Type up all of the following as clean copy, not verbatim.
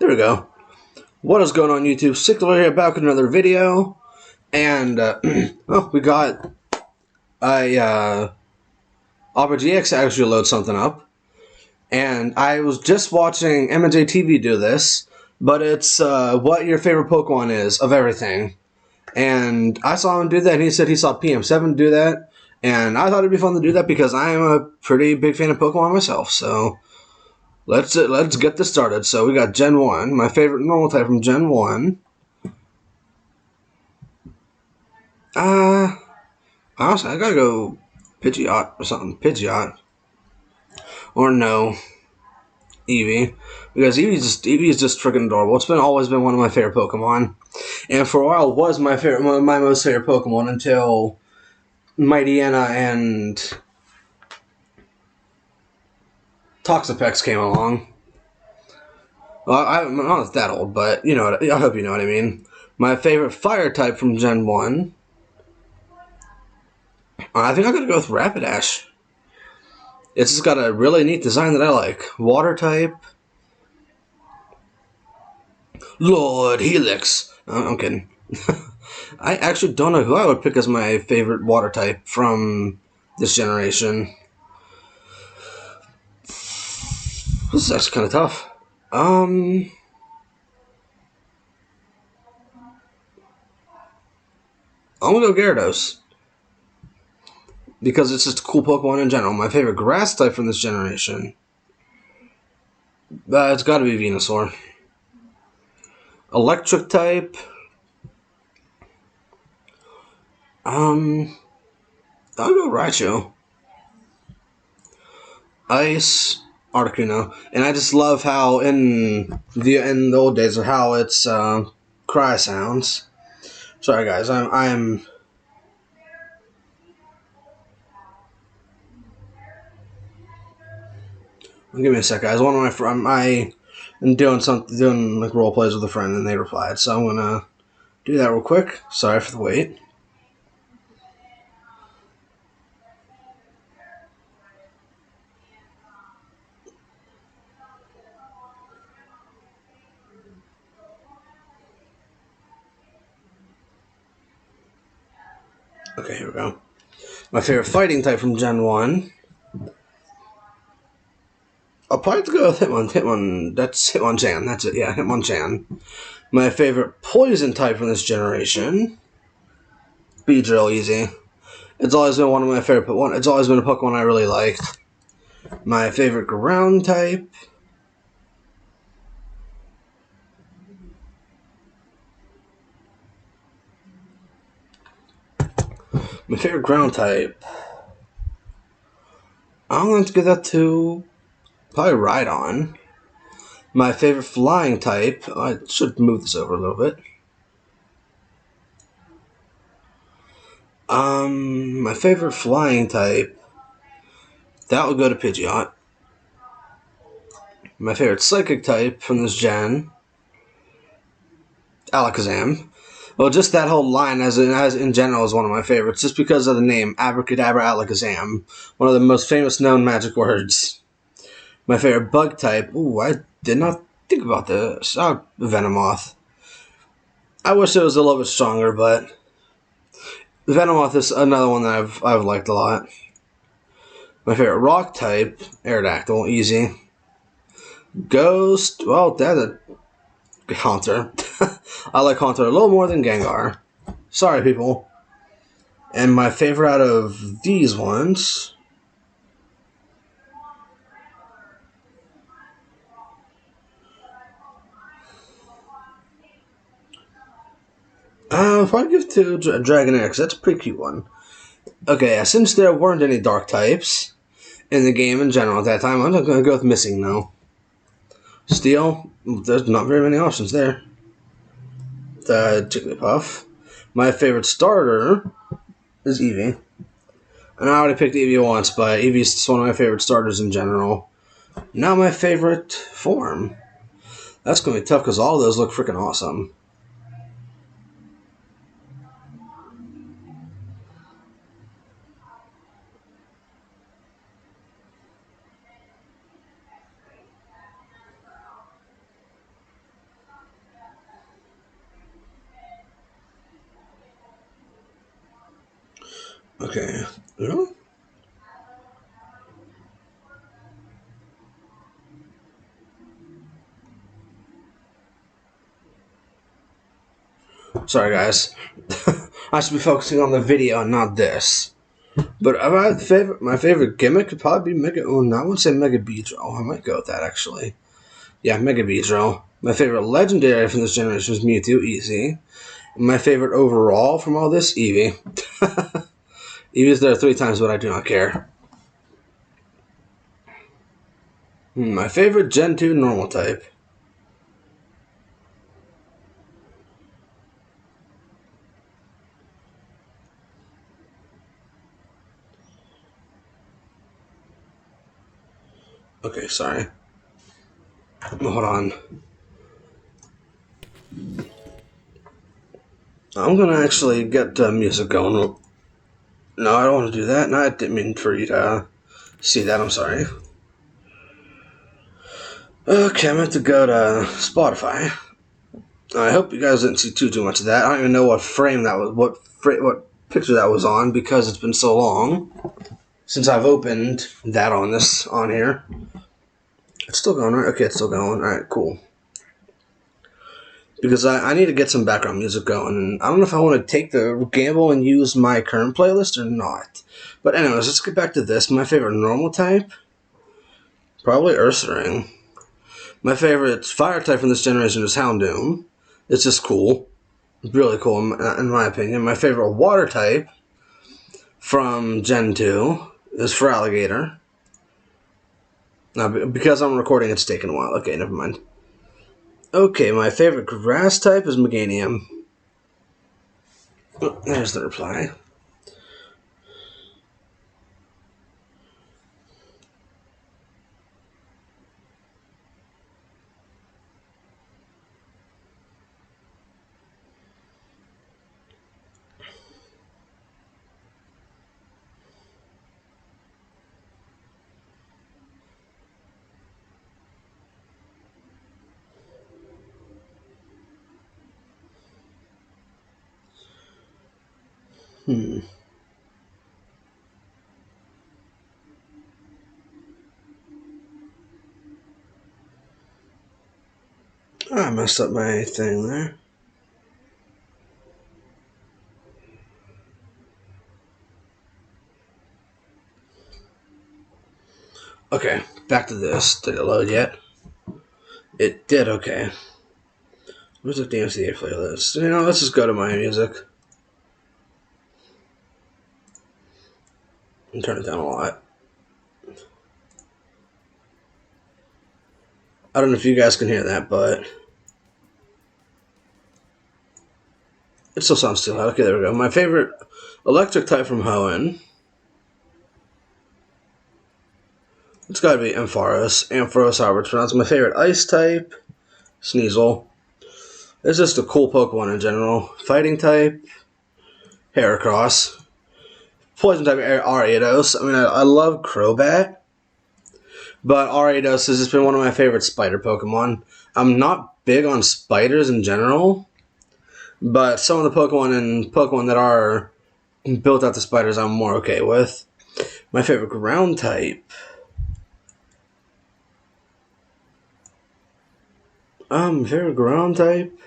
There we go. What is going on, YouTube? Sickler here, back with another video. And, well, we got a, Opera GX actually load something up. And I was just watching pngtuber do this, but it's what your favorite Pokemon is of everything. And I saw him do that, and he said he saw PM7 do that. And I thought it'd be fun to do that because I am a pretty big fan of Pokemon myself, so let's get this started. So we got Gen 1, my favorite normal type from Gen 1. Honestly, I gotta go Pidgeot or something. Pidgeot. Or no. Eevee. Because Eevee is just freaking adorable. It's always been one of my favorite Pokemon. And for a while it was my most favorite Pokemon until Mightyena and Toxapex came along. Well, I'm not that old, but you know, I hope you know what I mean. My favorite fire type from Gen 1. I think I'm gonna go with Rapidash. It's just got a really neat design that I like. Water type. Lord Helix. I'm kidding. I actually don't know who I would pick as my favorite water type from this generation. This is actually kind of tough. I'm gonna go Gyarados. Because it's just a cool Pokemon in general. My favorite grass type from this generation. It's gotta be Venusaur. Electric type. I'll go Raichu. Ice, Articuno, and I just love how in the old days of how its cry sounds. Sorry guys, I'm give me a sec, guys. One of my friends, I am doing like role plays with a friend, and they replied, so I'm gonna do that real quick. Sorry for the wait. Okay, here we go. My favorite fighting type from Gen 1. I'll probably have to go with Hitmon. That's Hitmonchan. That's it. Yeah, Hitmonchan. My favorite poison type from this generation. Beedrill, easy. It's always been one of my favorite Pokemon. It's always been a Pokemon I really liked. My favorite ground type. My favorite ground type. I'm going to give that to probably Rhydon. My favorite flying type. I should move this over a little bit. My favorite flying type. That would go to Pidgeot. My favorite psychic type from this gen. Alakazam. Well, just that whole line as in general is one of my favorites, just because of the name Abracadabra Alakazam, one of the most famous known magic words. My favorite bug type. Ooh, I did not think about this. Venomoth. I wish it was a little bit stronger, but Venomoth is another one that I've liked a lot. My favorite rock type, Aerodactyl, easy. Ghost. Well, that's a Haunter. I like Haunter a little more than Gengar. Sorry, people. And my favorite out of these ones. I'll probably give to Dragonair, because that's a pretty cute one. Okay, since there weren't any dark types in the game in general at that time, I'm not going to go with Missing, though. Steel, there's not very many options there. The Jigglypuff. My favorite starter is Eevee. And I already picked Eevee once, but Eevee's just one of my favorite starters in general. Now my favorite form. That's going to be tough because all of those look freaking awesome. Okay. No? Sorry, guys. I should be focusing on the video and not this. But my favorite gimmick could probably be Mega. Oh, no, I wouldn't say Mega Beedrill. I might go with that actually. Yeah, Mega Beedrill. My favorite legendary from this generation is Mewtwo. Easy. My favorite overall from all this, Eevee. Eevee's there 3 times, but I do not care. My favorite Gen 2 normal type. Okay, sorry. Hold on. I'm gonna actually get music going. No, I don't want to do that. No, I didn't mean for you to see that. I'm sorry. Okay, I'm going to go to Spotify. I hope you guys didn't see too much of that. I don't even know what frame that was, what picture that was on, because it's been so long since I've opened that on here. It's still going, right? Okay, it's still going. All right, cool. Because I need to get some background music going, and I don't know if I want to take the gamble and use my current playlist or not. But anyways, let's get back to this. My favorite normal type, probably Ursaring. My favorite fire type from this generation is Houndoom. It's just cool. Really cool, in my opinion. My favorite water type from Gen 2 is Feraligatr. Now, because I'm recording, it's taking a while. Okay, never mind. Okay, my favorite grass type is Meganium. Oh, there's the reply. I messed up my thing there. Okay, back to this. Did it load yet? It did, okay. Music DMCA playlist. Let's just go to my music. And turn it down a lot. I don't know if you guys can hear that, but it still sounds too loud. Okay, there we go. My favorite electric type from Hoenn. It's gotta be Ampharos, however it's pronounced. My favorite ice type, Sneasel. It's just a cool Pokemon in general. Fighting type, Heracross. Poison type, Ariados. I mean, I love Crobat, but Ariados has just been one of my favorite spider Pokemon. I'm not big on spiders in general, but some of the Pokemon that are built out the spiders I'm more okay with. My favorite ground type. Favorite ground type.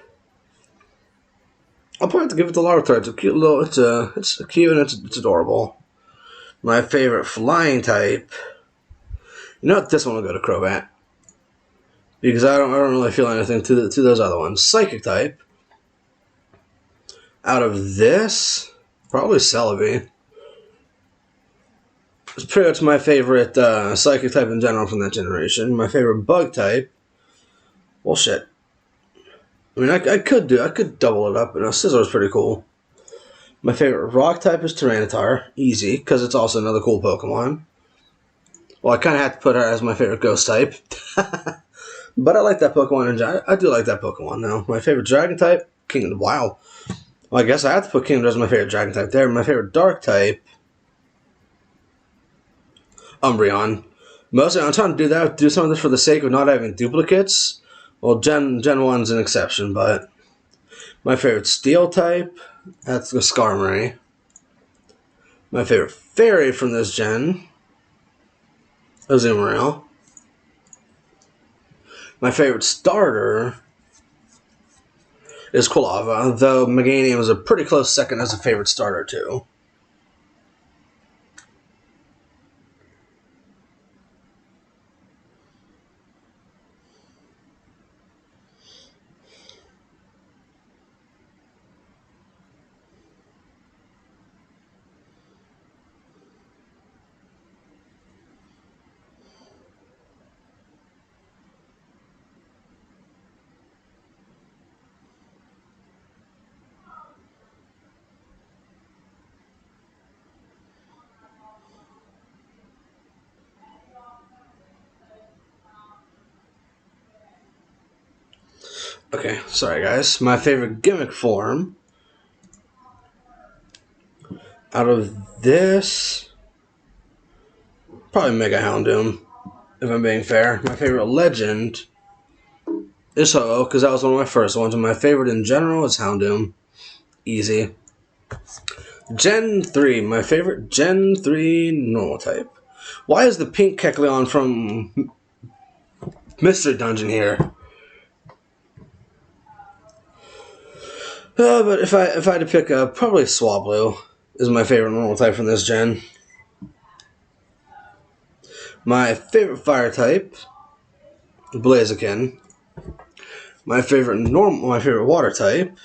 I'll probably have to give it to Larvitar. It's a cute little. It's cute and it's adorable. My favorite flying type. You know what? This one will go to Crobat, because I don't really feel anything to those other ones. Psychic type. Out of this, probably Celebi. It's pretty much my favorite psychic type in general from that generation. My favorite bug type. Well, shit. I mean, I could double it up, but Scizor's pretty cool. My favorite rock type is Tyranitar. Easy, because it's also another cool Pokemon. Well, I kind of have to put her as my favorite ghost type. But I like that Pokemon. I do like that Pokemon, though. My favorite dragon type? Kingdom. Wow. Well, I guess I have to put Kingdom as my favorite dragon type there. My favorite dark type? Umbreon. Mostly, I'm trying to do some of this for the sake of not having duplicates. Well, Gen 1's an exception, but my favorite steel type, that's the Skarmory. My favorite fairy from this gen, Azumarill. My favorite starter is Quilava, though Meganium was a pretty close second as a favorite starter too. Okay, sorry guys. My favorite gimmick form out of this, probably Mega Houndoom, if I'm being fair. My favorite legend is Ho-Oh, because that was one of my first ones, and my favorite in general is Houndoom. Easy. Gen 3, my favorite Gen 3 normal type. Why is the pink Kecleon from Mystery Dungeon here? But if I had to pick probably Swablu is my favorite normal type from this gen. My favorite fire type, Blaziken. My favorite water type,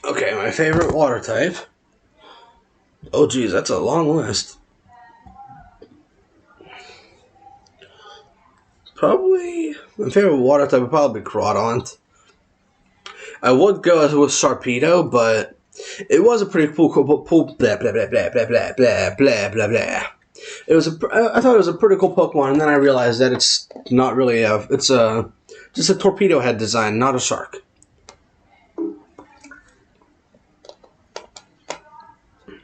okay, my favorite water type. Oh geez, that's a long list. Probably my favorite water type would probably be Crawdaunt. I would go with Sharpedo, but it was a pretty cool blah blah blah blah blah blah blah blah blah blah blah. I thought it was a pretty cool Pokemon, and then I realized that it's not really just a torpedo head design, not a shark.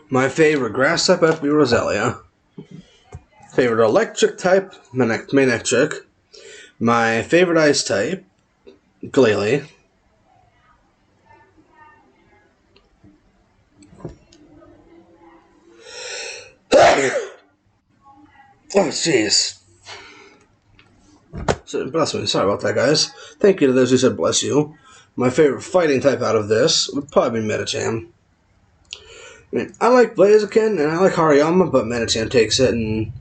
My favorite grass type has to be Roselia. Favorite electric type, Manectric. My favorite ice type, Glalie. Oh, jeez. So, bless me. Sorry about that, guys. Thank you to those who said bless you. My favorite fighting type out of this would probably be Medicham. I mean, I like Blaziken and I like Hariyama, but Medicham takes it, and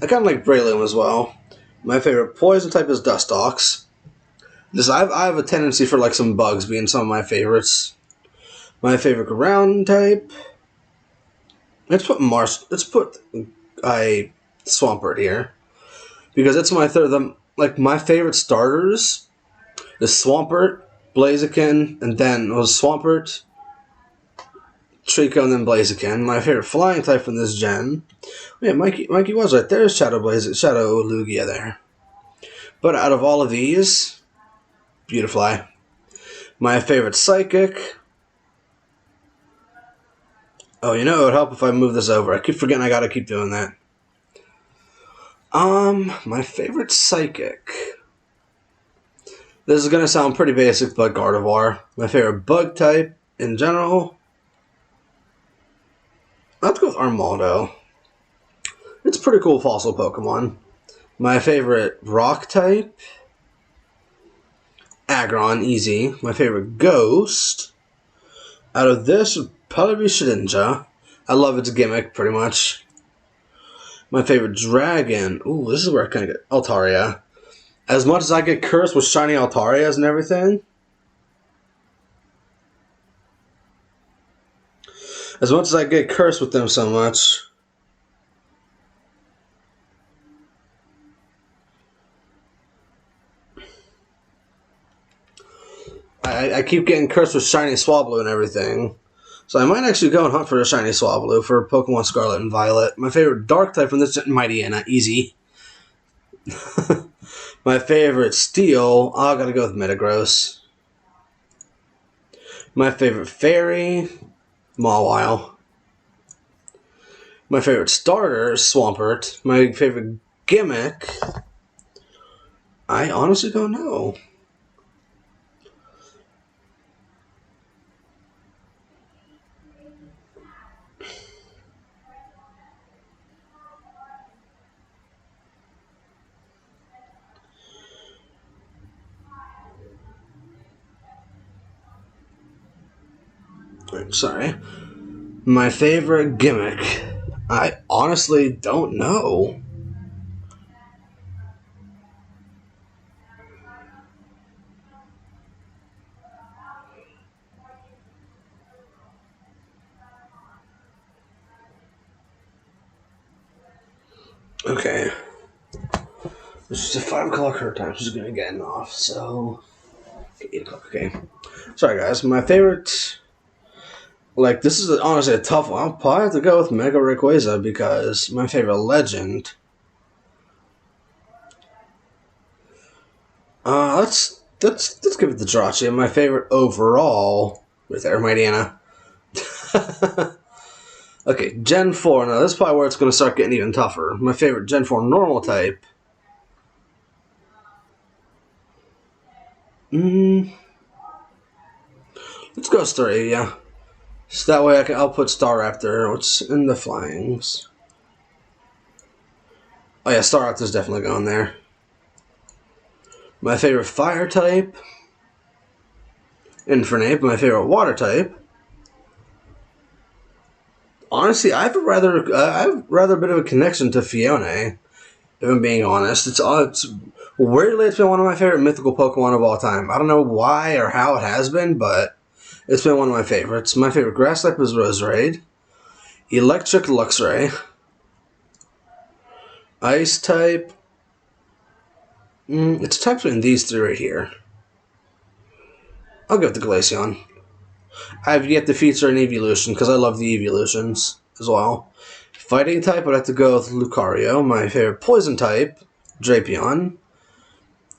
I kind of like Breloom as well. My favorite poison type is Dustox. I have a tendency for like some bugs being some of my favorites. My favorite ground type. Let's put Swampert here, because it's my third. My favorite starters is Swampert, Blaziken, and then it was Swampert, Trico, and then Blaziken. My favorite flying type from this gen. Yeah, Mikey was right there. Shadow Lugia there. But out of all of these, Beautifly. My favorite psychic. Oh, it would help if I move this over. I keep forgetting I gotta keep doing that. My favorite psychic. This is gonna sound pretty basic, but Gardevoir. My favorite bug type in general. I'll have to go with Armaldo. It's a pretty cool fossil Pokemon. My favorite rock type. Aggron, easy. My favorite ghost. Out of this would probably be Shedinja. I love its gimmick, pretty much. My favorite dragon. Ooh, this is where I kind of get Altaria. As much as I get cursed with shiny Altarias and everything, as much as I get cursed with them so much, I keep getting cursed with shiny Swablu and everything. So I might actually go and hunt for a shiny Swablu for Pokemon Scarlet and Violet. My favorite dark type from this is Mightyena, easy. My favorite steel, I gotta go with Metagross. My favorite fairy, Mawile. My favorite starter is Swampert. My favorite gimmick, I honestly don't know. Sorry. My favorite gimmick, I honestly don't know. Okay. It's just a 5 o'clock her time. She's gonna get off, so 8 o'clock. Okay. Sorry, guys. My favorite, like, this is honestly a tough one. I'll probably have to go with Mega Rayquaza because my favorite legend. Let's give it to Jirachi. My favorite overall, right there, Mightyena. Okay, Gen 4. Now, this is probably where it's going to start getting even tougher. My favorite Gen 4 normal type. Let's go Staravia. So that way I'll put Staraptor. What's in the flyings? Oh yeah, Staraptor's definitely going there. My favorite fire type. Infernape. My favorite water type. Honestly, I have rather a bit of a connection to Fiona. If I'm being honest, it's weirdly it's been one of my favorite mythical Pokemon of all time. I don't know why or how it has been, but it's been one of my favorites. My favorite grass type is Roserade. Electric Luxray. Ice type. It's a type between these three right here. I'll go with the Glaceon. I've yet to feature an evolution because I love the evolutions as well. Fighting type, I'd have to go with Lucario. My favorite poison type, Drapion.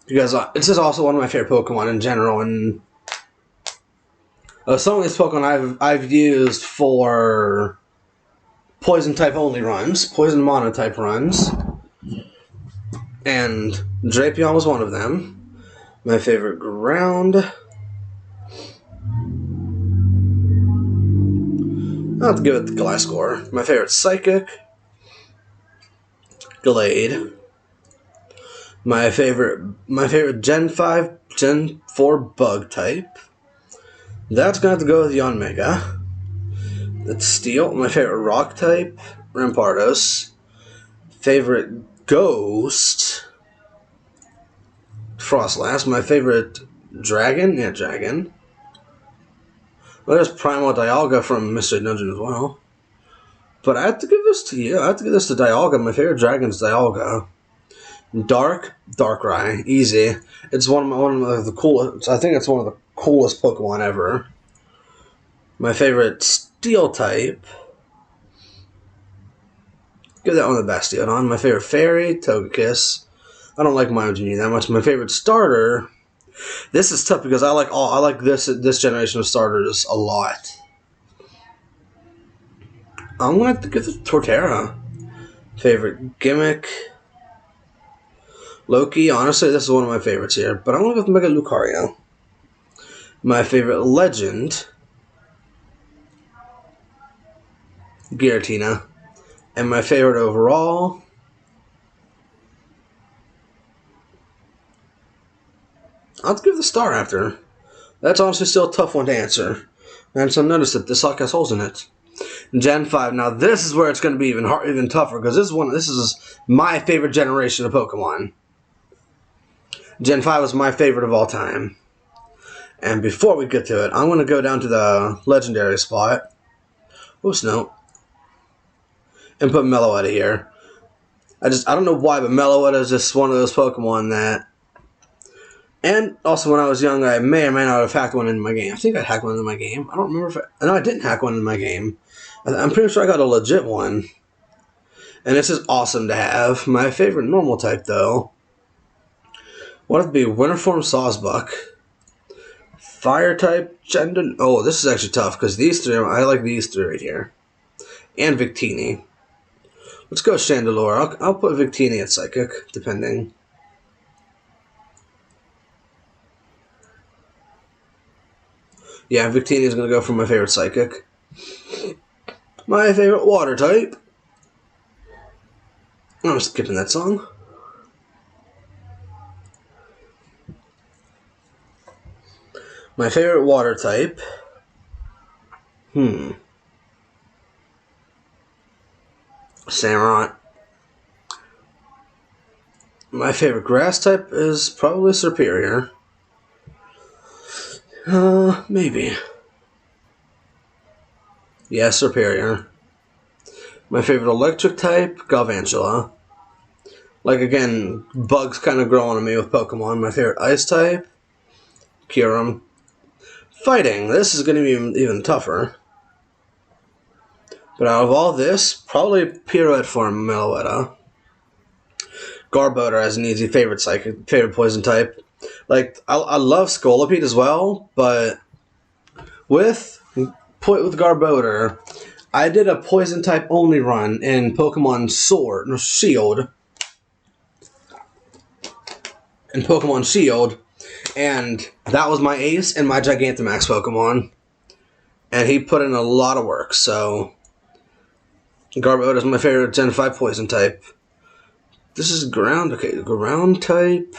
Because it's just also one of my favorite Pokemon in general, and some of these Pokemon I've used for poison type only runs, poison mono type runs, and Drapion was one of them. My favorite ground, I'll have to give it to Gliscor. My favorite Psychic, Glade. My favorite Gen 5, Gen 4 Bug type. That's gonna have to go with Yanmega. That's Steel. My favorite Rock type, Rampardos. Favorite Ghost, Frostlass. My favorite Dragon, Dragon. Well, there's Primal Dialga from Mystery Dungeon as well. But I have to give this to you. I have to give this to Dialga. My favorite dragon is Dialga. Darkrai, easy. It's one of the coolest. I think it's one of the coolest Pokemon ever. My favorite Steel type. Give that one the Bastiodon. My favorite Fairy, Togekiss. I don't like Mimegenie that much. My favorite starter. This is tough because I like this generation of starters a lot. I'm gonna have to give it to Torterra. Favorite gimmick. Loki, honestly, this is one of my favorites here, but I'm going to go with Mega Lucario. My favorite legend, Giratina. And my favorite overall, I'll give the Staraptor. That's honestly still a tough one to answer. And so notice that this lock has holes in it. Gen 5, now this is where it's going to be even tougher, because this is my favorite generation of Pokemon. Gen 5 was my favorite of all time. And before we get to it, I'm going to go down to the legendary spot. Oops, no. And put Meloetta here. I don't know why, but Meloetta is just one of those Pokemon that... And also when I was young, I may or may not have hacked one in my game. I think I hacked one in my game. I don't remember if no, I didn't hack one in my game. I'm pretty sure I got a legit one. And this is awesome to have. My favorite normal type, though, would have to be Winterform Sawsbuck. Fire type, gender. Oh, this is actually tough because these three, I like these three right here. And Victini. Let's go Chandelure. I'll put Victini at Psychic, depending. Yeah, Victini is going to go for my favorite Psychic. My favorite Water type. I'm skipping that song. My favorite Water type. Samurott. My favorite Grass type is probably Superior. Maybe. Yeah, Superior. My favorite Electric type, Galvantula. Like, again, bugs kind of grow on me with Pokemon. My favorite Ice type, Kyurem. Fighting. This is going to be even tougher. But out of all this, probably Pirouette form Meloetta. Garbodor as an easy favorite poison type. Like, I love Scolipede as well, but with Garbodor, I did a poison type only run in Pokemon Shield. And that was my ace and my Gigantamax Pokemon. And he put in a lot of work, so Garbodor is my favorite Gen 5 poison type. This is ground. Okay, ground type.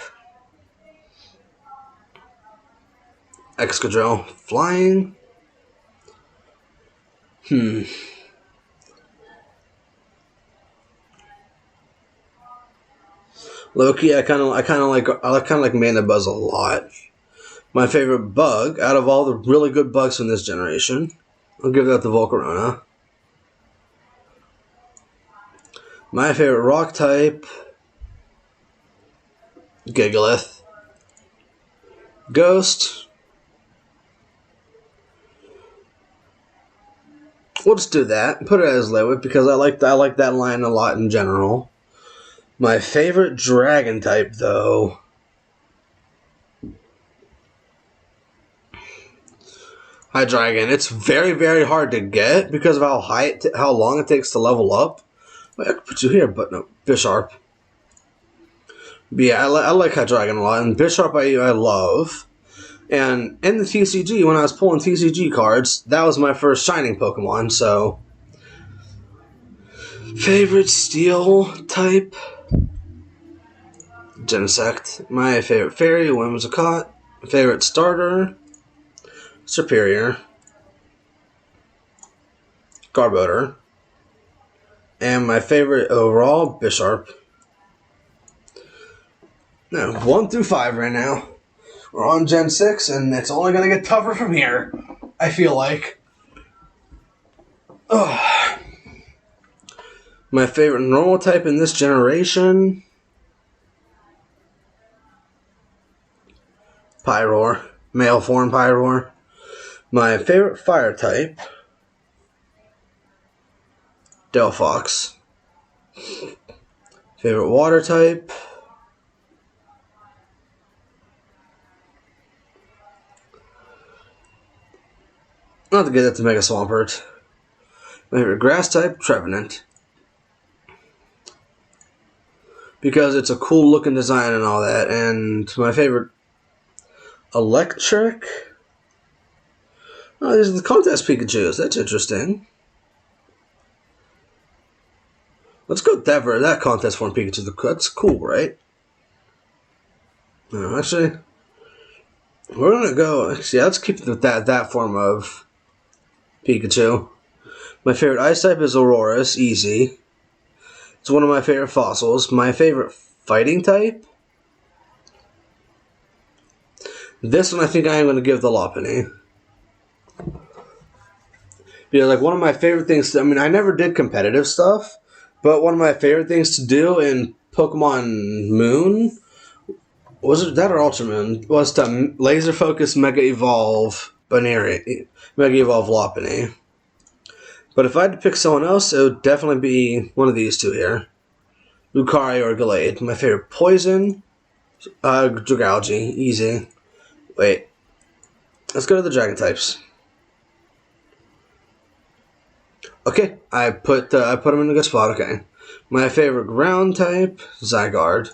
Excadrill. Flying. Loki, I kind of like Mandibuzz a lot. My favorite bug out of all the really good bugs from this generation, I'll give that to Volcarona. My favorite rock type, Gigalith. Ghost. We'll just do that. Put it as Lewit because I like that line a lot in general. My favorite dragon type, though. Hydreigon. It's very, very hard to get because of how long it takes to level up. Wait, I could put you here, but no. Bisharp. But yeah, I like Hydreigon a lot, and Bisharp I love. And in the TCG, when I was pulling TCG cards, that was my first Shining Pokemon, so... Favorite Steel type? Genesect. My favorite Fairy, Whimsicott. Favorite Starter? Superior. Garbodor. And my favorite overall, Bisharp. No, 1 through 5 right now. We're on Gen 6, and it's only going to get tougher from here, I feel like. Ugh. My favorite normal type in this generation, Pyroar. Male form Pyroar. My favorite fire type, Delphox. Favorite water type, not to get that to Mega Swampert. My favorite grass type, Trevenant. Because it's a cool looking design and all that. And my favorite electric. Oh, these are the contest Pikachus. That's interesting. Let's go Dever. That contest form Pikachu. That's cool, right? No, actually, we're gonna go. Yeah, let's keep that form of Pikachu. My favorite ice type is Aurorus. Easy. It's one of my favorite fossils. My favorite fighting type? This one I think I am going to give the Lopunny. Because, like, one of my favorite things... I mean, I never did competitive stuff, but one of my favorite things to do in Pokemon Moon... Was it that or Ultra Moon? Was to laser focus Mega Evolve Baneri. Mega Evolve Lopunny. But if I had to pick someone else, it would definitely be one of these two here. Lucario or Gallade. My favorite poison, Dragalge. Easy. Wait. Let's go to the dragon types. Okay, I put them in a good spot. Okay, my favorite ground type, Zygarde.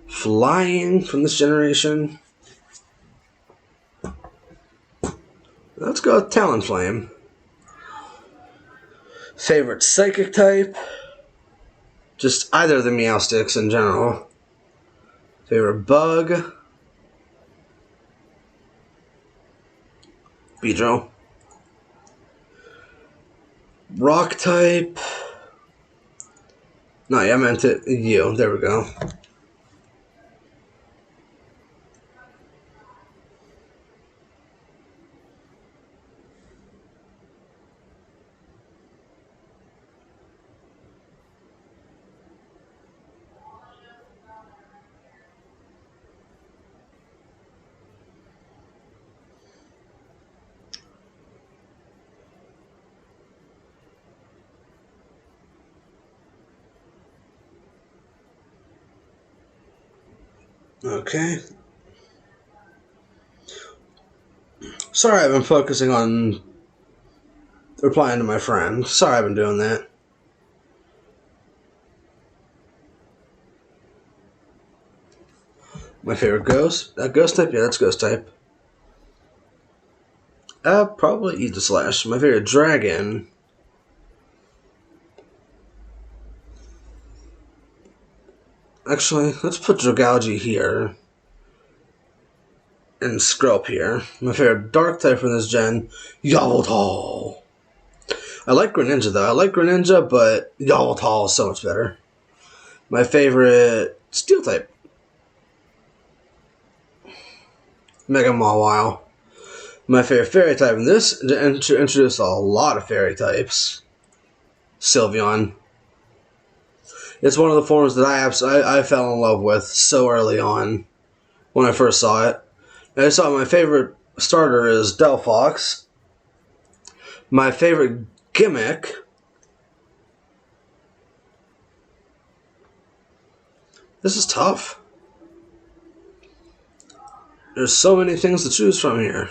Flying from this generation. Let's go with Talonflame. Favorite psychic type, just either of the Meowsticks in general. Favorite bug, Beedrill. Rock type. No, yeah, I meant it. You. There we go. Okay. Sorry, I've been focusing on replying to my friend. Sorry, I've been doing that. My favorite ghost? Ghost type? Yeah, that's ghost type. Probably Aegislash. My favorite dragon. Actually, let's put Dragalge here. And Scrub here. My favorite dark type from this gen, Yveltal. I like Greninja though. I like Greninja, but Yveltal is so much better. My favorite steel type, Mega Mawile. My favorite fairy type in this introduced a lot of fairy types. Sylveon. It's one of the forms that I fell in love with so early on when I first saw it. And I saw my favorite starter is Delphox. My favorite gimmick, this is tough. There's so many things to choose from here.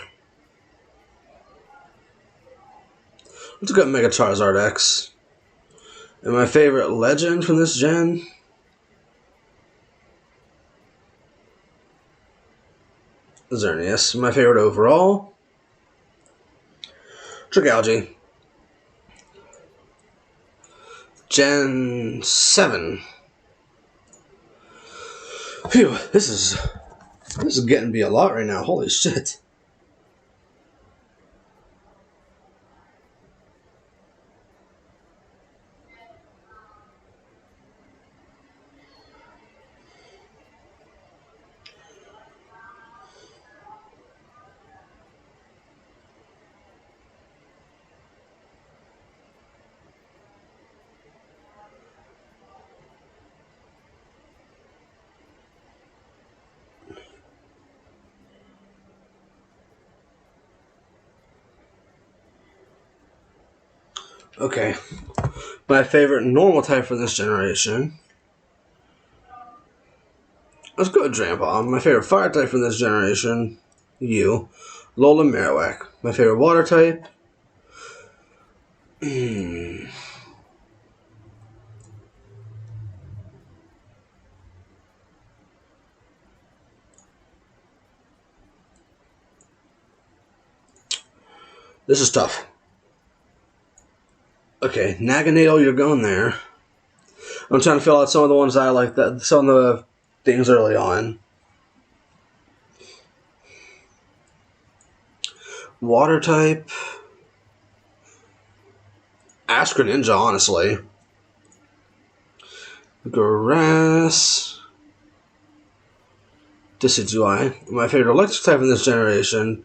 Let's go Mega Charizard X. And my favorite legend from this gen, Xerneas. My favorite overall, Dragalge. Gen 7. Phew, this is getting to be a lot right now. Holy shit. Okay. My favorite normal type for this generation. Let's go with Drampon. My favorite fire type from this generation, you. Lola Marowak. My favorite water type. This is tough. Okay, Naganadel, you're going there. I'm trying to fill out some of the ones I like, some of the things early on. Water type. Ask Greninja, honestly. Grass. Decidueye. My favorite electric type in this generation.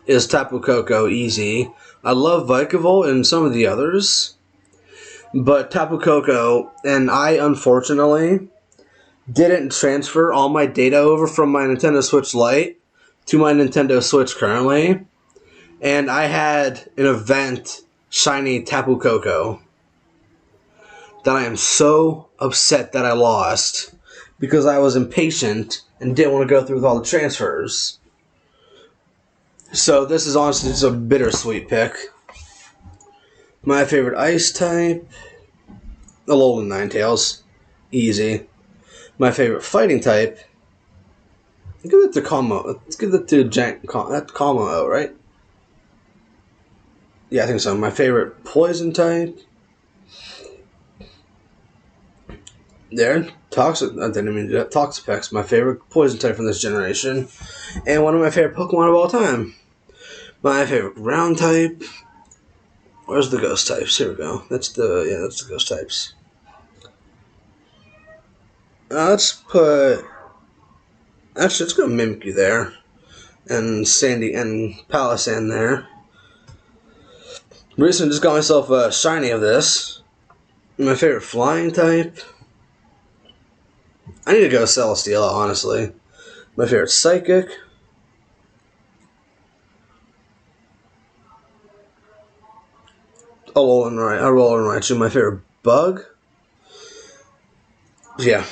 Is Tapu Koko. Easy. I love Vikavolt and some of the others, but Tapu Koko, and I unfortunately didn't transfer all my data over from my Nintendo Switch Lite to my Nintendo Switch currently, and I had an event shiny Tapu Koko. that I am so upset that I lost because I was impatient and didn't want to go through with all the transfers. So this is honestly just a bittersweet pick. My favorite ice type, Alolan Ninetales. Easy. My favorite fighting type, give it to Como. Let's give it to that's Como, right? Yeah, I think so. My favorite poison type, there, Toxic. I didn't mean to do that. Toxapex, my favorite poison type from this generation, and one of my favorite Pokemon of all time. My favorite ground type. Where's the ghost types? Here we go. That's the ghost types. Let's put. Actually, let's go Mimikyu there, and Sandy and Palisand there. Recently, just got myself a shiny of this. My favorite flying type. I need to go Celesteela, honestly. My favorite psychic. Alolan Raichu. My favorite bug. Yeah.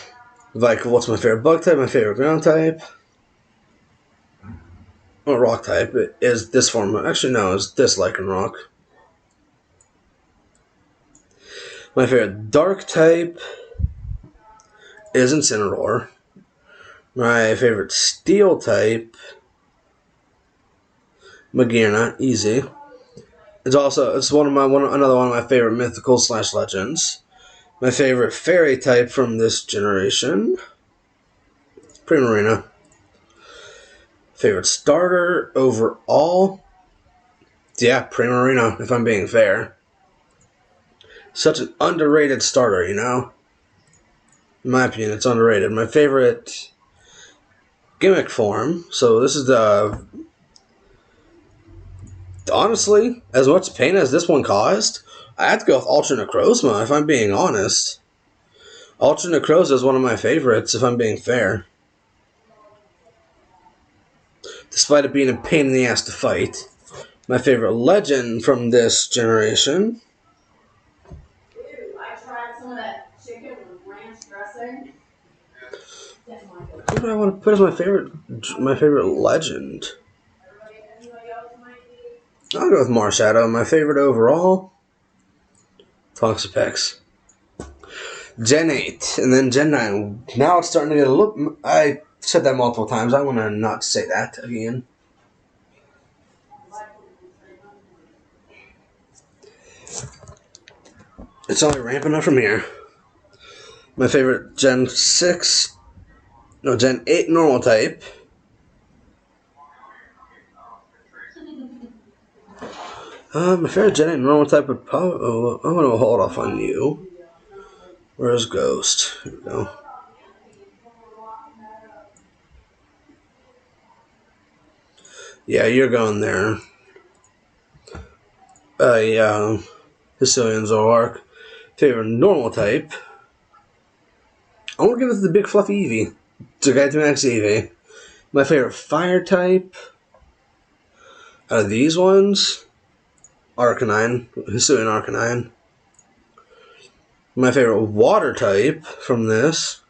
Like, what's my favorite bug type? My favorite ground type. Or rock type. It is this form. Actually, no, it's this Lycanroc. My favorite dark type is Incineroar. My favorite steel type, Magearna, easy. It's another one of my favorite mythicals / legends. My favorite fairy type from this generation, Primarina. Favorite starter overall, yeah, Primarina. If I'm being fair, such an underrated starter, you know. In my opinion, it's underrated. My favorite gimmick form. So this is the. Honestly, as much pain as this one caused, I have to go with Ultra Necrozma, if I'm being honest. Ultra Necrozma is one of my favorites, if I'm being fair. Despite it being a pain in the ass to fight. My favorite legend from this generation. I tried some of that chicken with ranch dressing. Who do I want to put as my favorite legend? I'll go with Marshadow. My favorite overall, Toxapex. Gen 8, and then Gen 9. Now it's starting to get a little. I said that multiple times. I want to not say that again. It's only ramping up from here. My favorite Gen 6. No, Gen 8 normal type. My favorite Gen 8 normal type would probably. Oh, I'm going to hold off on you. Where's Ghost? Here we go. Yeah, you're going there. Yeah. Hisuian Zoroark. Favorite normal type. I want to give it to the big fluffy Eevee. It's a Gigantamax Eevee. My favorite fire type. Out of these ones, Arcanine. Hisuian Arcanine. My favorite water type from this.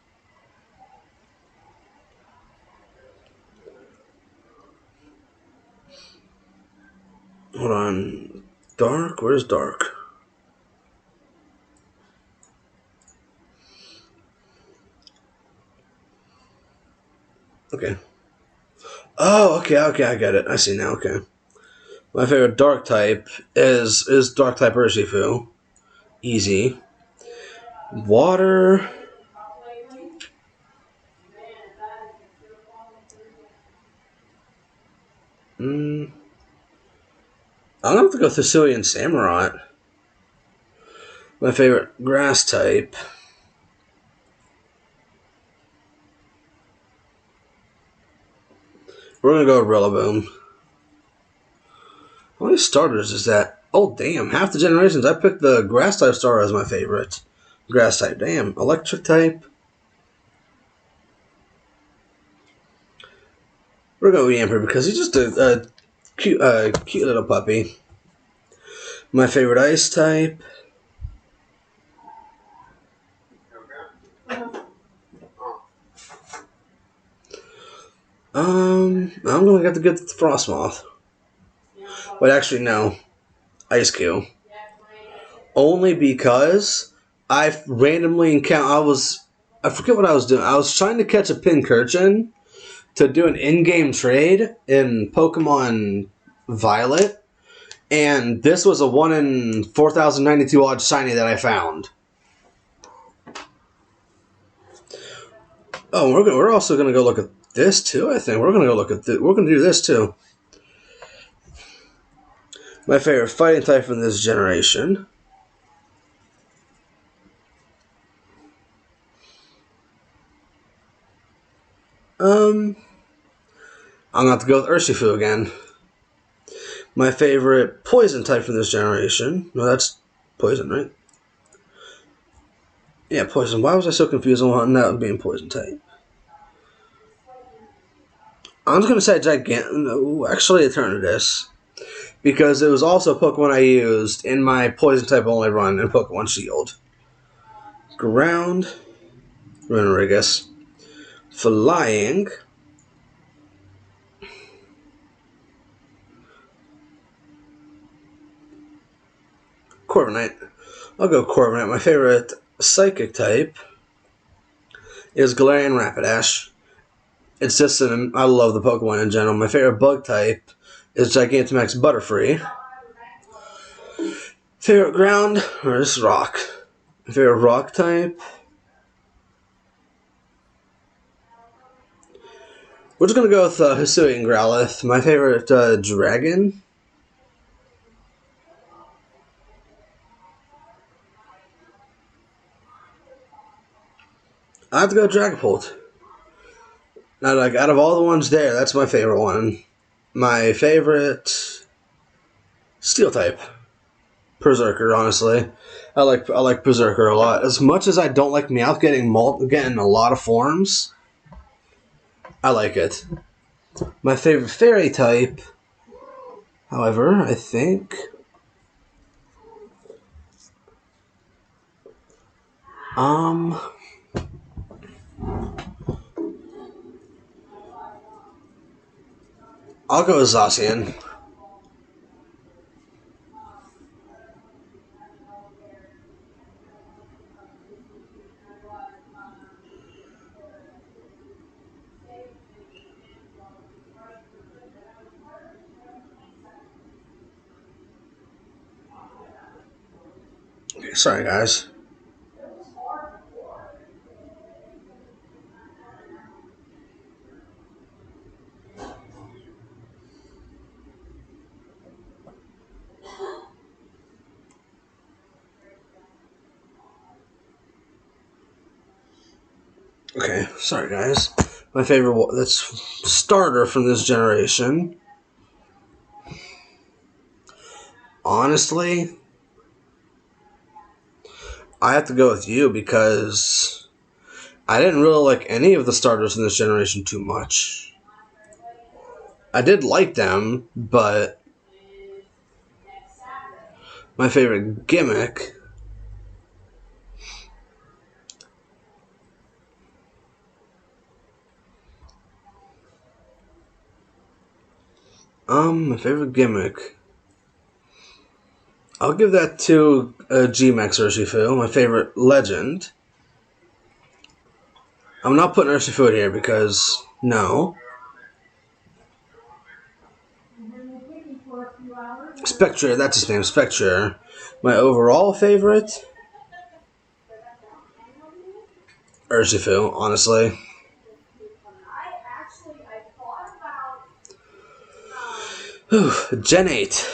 Hold on. Dark? Where's Dark? Okay. Oh, okay, I get it. I see now, okay. My favorite dark type is dark type Urshifu. Easy. Water. I'm gonna have to go Thessalian Samurott. My favorite grass type. We're gonna go with Rillaboom. How many starters is that? Oh, damn. Half the generations. I picked the grass type starter as my favorite. Grass type. Damn. Electric type. We're going to Yamper because he's just a cute little puppy. My favorite ice type. I'm gonna have to get the Frostmoth. But actually, no. Ice Cube. Only because I randomly encountered. I forget what I was doing. I was trying to catch a Pincurchin to do an in-game trade in Pokemon Violet, and this was a 1 in 4,092 odd shiny that I found. Oh, we're also gonna go look at this too. I think we're gonna go look at we're gonna do this too. My favorite fighting type from this generation. I'm gonna have to go with Urshifu again. My favorite poison type from this generation. No, that's poison, right? Yeah, poison. Why was I so confused on that being poison type? I'm just gonna say Gigant. No, actually, Eternatus. Because it was also a Pokemon I used in my poison type only run in Pokemon Shield. Ground. Runerigus. Flying. Corviknight. I'll go Corviknight. My favorite psychic type is Galarian Rapidash. It's just I love the Pokemon in general. My favorite bug type is Gigantamax Butterfree. Favorite ground or just rock? My favorite rock type. We're just gonna go with Hisui and Growlithe. My favorite dragon. I have to go Dragapult. Now, like out of all the ones there, that's my favorite one. My favorite Steel type, Berserker. Honestly, I like Berserker a lot. As much as I don't like Meowth getting a lot of forms, I like it. My favorite Fairy type, however, I think. I'll go with Zacian. Okay, sorry, guys. Okay, sorry, guys. My favorite that's starter from this generation. Honestly, I have to go with you because I didn't really like any of the starters in this generation too much. I did like them, but my favorite gimmick. My favorite gimmick. I'll give that to G-Max Urshifu, my favorite legend. I'm not putting Urshifu in here because, no. Spectre, that's his name, Spectre. My overall favorite? Urshifu, honestly. Whew, Gen 8.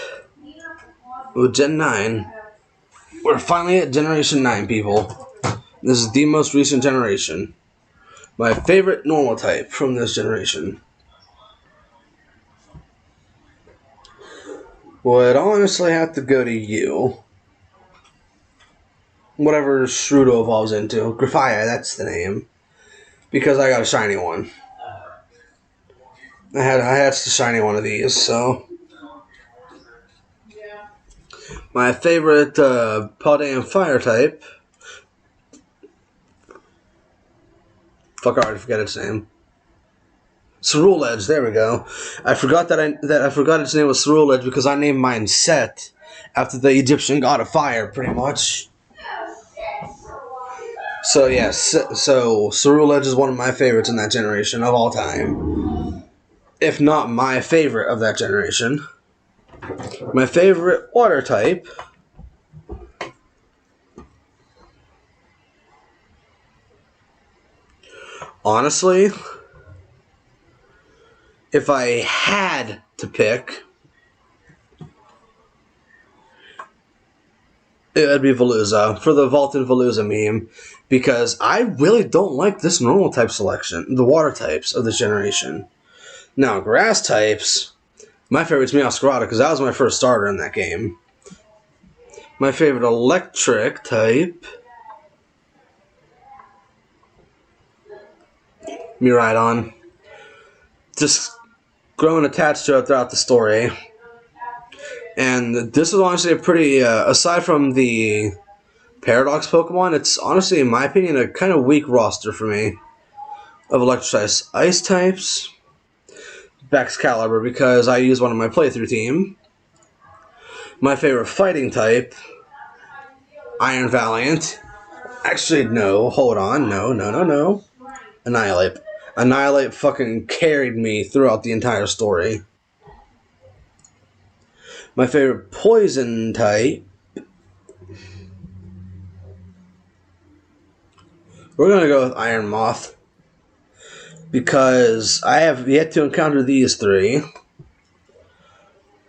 Ooh, Gen 9. We're finally at Generation 9, people. This is the most recent generation. My favorite normal type from this generation would honestly have to go to you. Whatever Shrudo evolves into. Grafia, that's the name. Because I got a shiny one. I had a shiny one of these, so. My favorite Paldean fire type. Fuck, I already forget its name. Cerule Edge, there we go. I forgot that I forgot its name was Cerule Edge because I named mine Set after the Egyptian god of fire, pretty much. So yes, so Cerule Edge is one of my favorites in that generation of all time, if not my favorite of that generation. My favorite water type. Honestly, if I had to pick, it would be Veluza for the Vaulted Veluza meme, because I really don't like this normal type selection, the water types of this generation. Now, grass types, my favorite's Meowscarada because that was my first starter in that game. My favorite electric type, Miraidon. Just growing attached to it throughout the story. And this is honestly a pretty, aside from the Paradox Pokemon, it's honestly, in my opinion, a kind of weak roster for me of electric types. Ice types, Baxcalibur, because I use one in my playthrough team. My favorite fighting type, Iron Valiant. Actually, no, hold on, no. Annihilate. Annihilate fucking carried me throughout the entire story. My favorite poison type, we're gonna go with Iron Moth, because I have yet to encounter these three.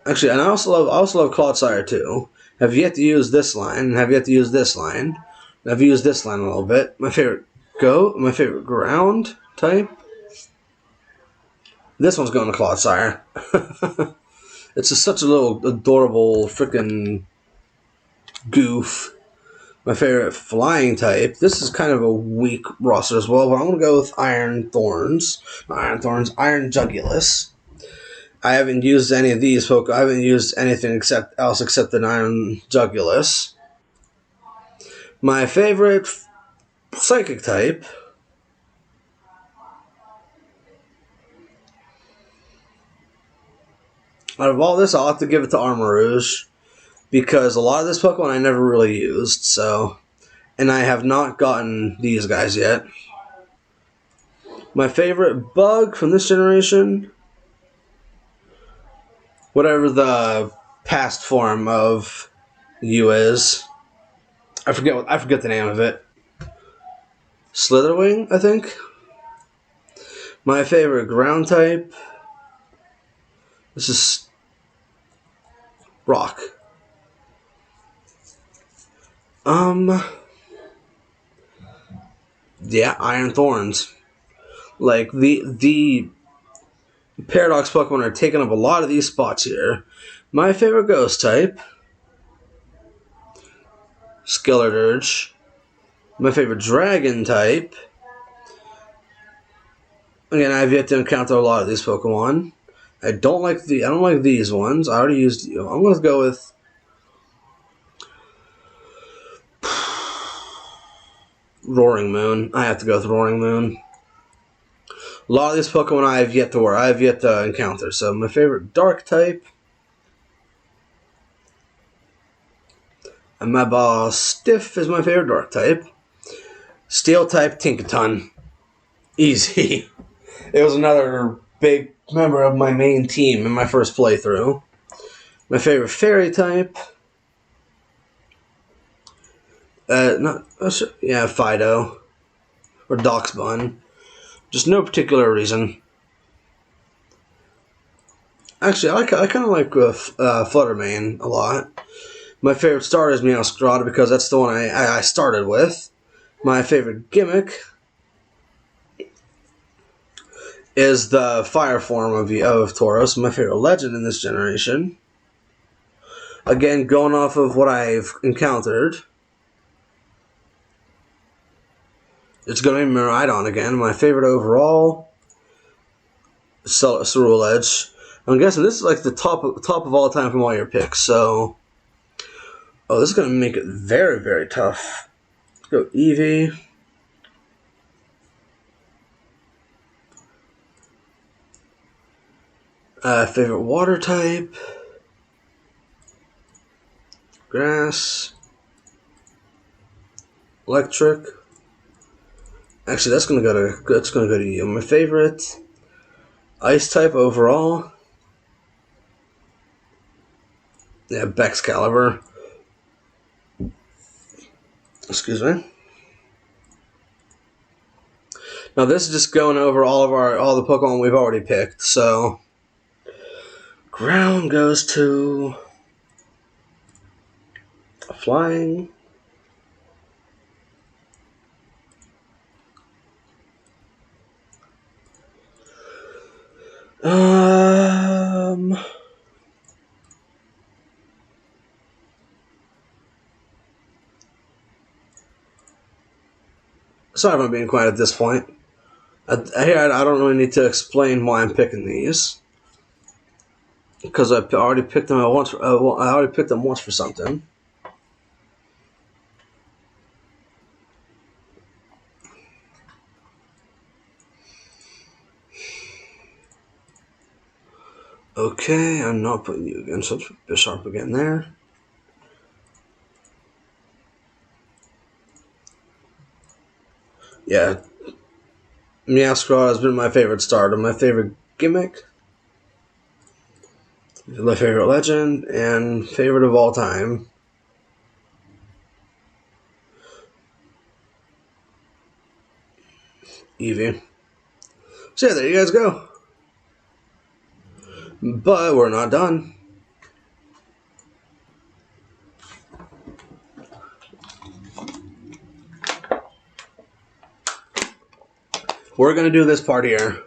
Actually, and I also love Clodsire too. Have yet to use this line, and have yet to use this line. I've used this line a little bit. My favorite ground type. This one's going to Clodsire. It's just such a little adorable freaking goof. My favorite flying type. This is kind of a weak roster as well, but I'm gonna go with Iron Jugulus. I haven't used any of these folk. I haven't used anything except an Iron Jugulus. My favorite psychic type. Out of all this, I'll have to give it to Armarouge, because a lot of this Pokemon I never really used, so, and I have not gotten these guys yet. My favorite bug from this generation, whatever the past form of you is. I forget the name of it. Slitherwing, I think. My favorite ground type. This is rock. Yeah, Iron Thorns. Like the Paradox Pokemon are taking up a lot of these spots here. My favorite ghost type, Skeleturge. My favorite dragon type. Again, I've yet to encounter a lot of these Pokemon. I don't like these ones. I already used. I'm gonna go with Roaring Moon. I have to go with Roaring Moon. A lot of these Pokemon I have yet to encounter. So my favorite Dark type. And my boss Stiff is my favorite Dark type. Steel type Tinkaton. Easy. It was another big member of my main team in my first playthrough. My favorite Fairy type. Fido. Or Doxbun. Just no particular reason. Actually, I kind of like Fluttermane a lot. My favorite starter is Meowscarada because that's the one I started with. My favorite gimmick is the fire form of Tauros. My favorite legend in this generation. Again, going off of what I've encountered, it's going to be Miraidon again. My favorite overall, Cerule Edge. I'm guessing this is like the top of all time from all your picks. So, this is going to make it very, very tough. Let's go Eevee. Favorite water type? Grass. Electric. Actually, that's gonna go to you. My favorite ice type overall. Yeah, Excalibur. Excuse me. Now this is just going over all the Pokemon we've already picked. So ground goes to flying. Um. Sorry if I'm being quiet at this point. I don't really need to explain why I'm picking these because I already picked them once. I already picked them once for something. Okay, I'm not putting you again, so let's put Bisharp again there. Yeah, Meowscrawl has been my favorite starter, my favorite gimmick, my favorite legend, and favorite of all time. Eevee. So yeah, there you guys go. But we're not done. We're going to do this part here.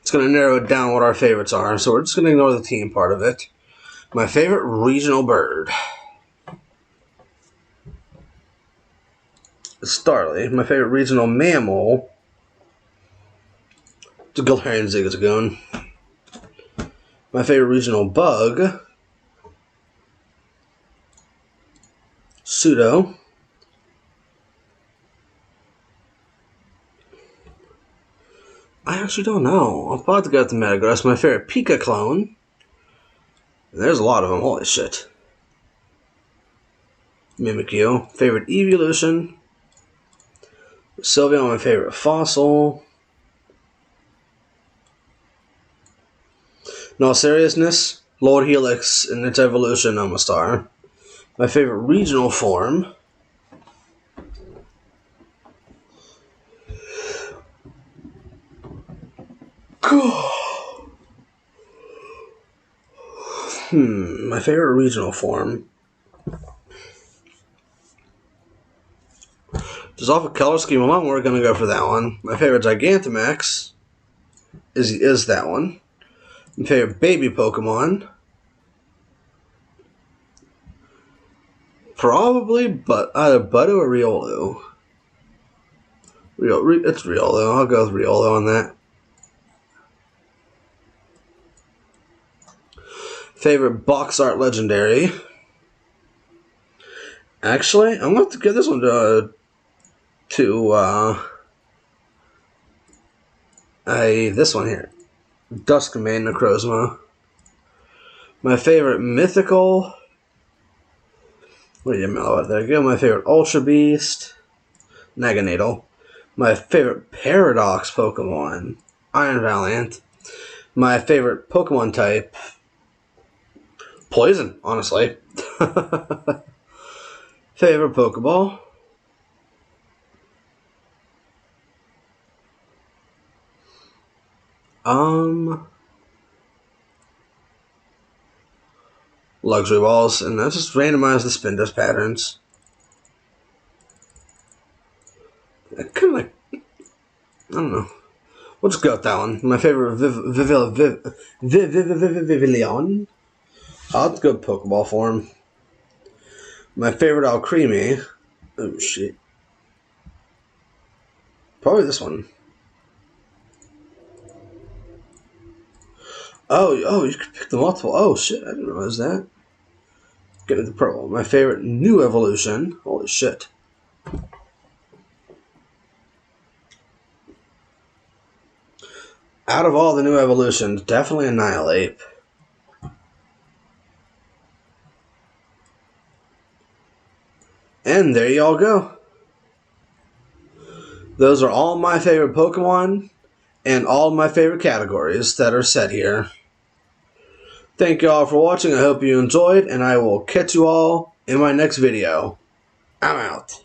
It's going to narrow it down what our favorites are, so we're just going to ignore the team part of it. My favorite regional bird. Starly. My favorite regional mammal. It's a Galarian Zigzagoon. My favorite regional bug. Pseudo. I actually don't know. I'm about to go with the Metagross. My favorite Pika clone. There's a lot of them. Holy shit. Mimikyu. Favorite evolution. Sylveon, my favorite fossil. In all seriousness, Lord Helix in its evolution, Omastar. My favorite regional form. My favorite regional form. Just off a color scheme alone, we're going to go for that one. My favorite Gigantamax is that one. My favorite baby Pokemon. Probably either Budo or Riolu. It's Riolu. I'll go with Riolu on that. Favorite box art legendary. Actually, I'm going to have to give this one to this one here. Duskmane Necrozma. My favorite mythical. What do you know? There you go. My favorite Ultra Beast. Naganadel. My favorite Paradox Pokemon. Iron Valiant. My favorite Pokemon type. Poison, honestly. Favorite Pokeball. Luxury balls, and that's just randomize the spin dust patterns. I kind of like, I don't know. We'll just go with that one. My favorite Vivillon. I'll go Pokeball form. My favorite Alcremie. Oh shit. Probably this one. Oh, you could pick the multiple. Oh shit, I didn't realize that. Get the purple. My favorite new evolution. Holy shit. Out of all the new evolutions, definitely Annihilate. And there you all go. Those are all my favorite Pokemon and all my favorite categories that are set here. Thank you all for watching. I hope you enjoyed, and I will catch you all in my next video. I'm out.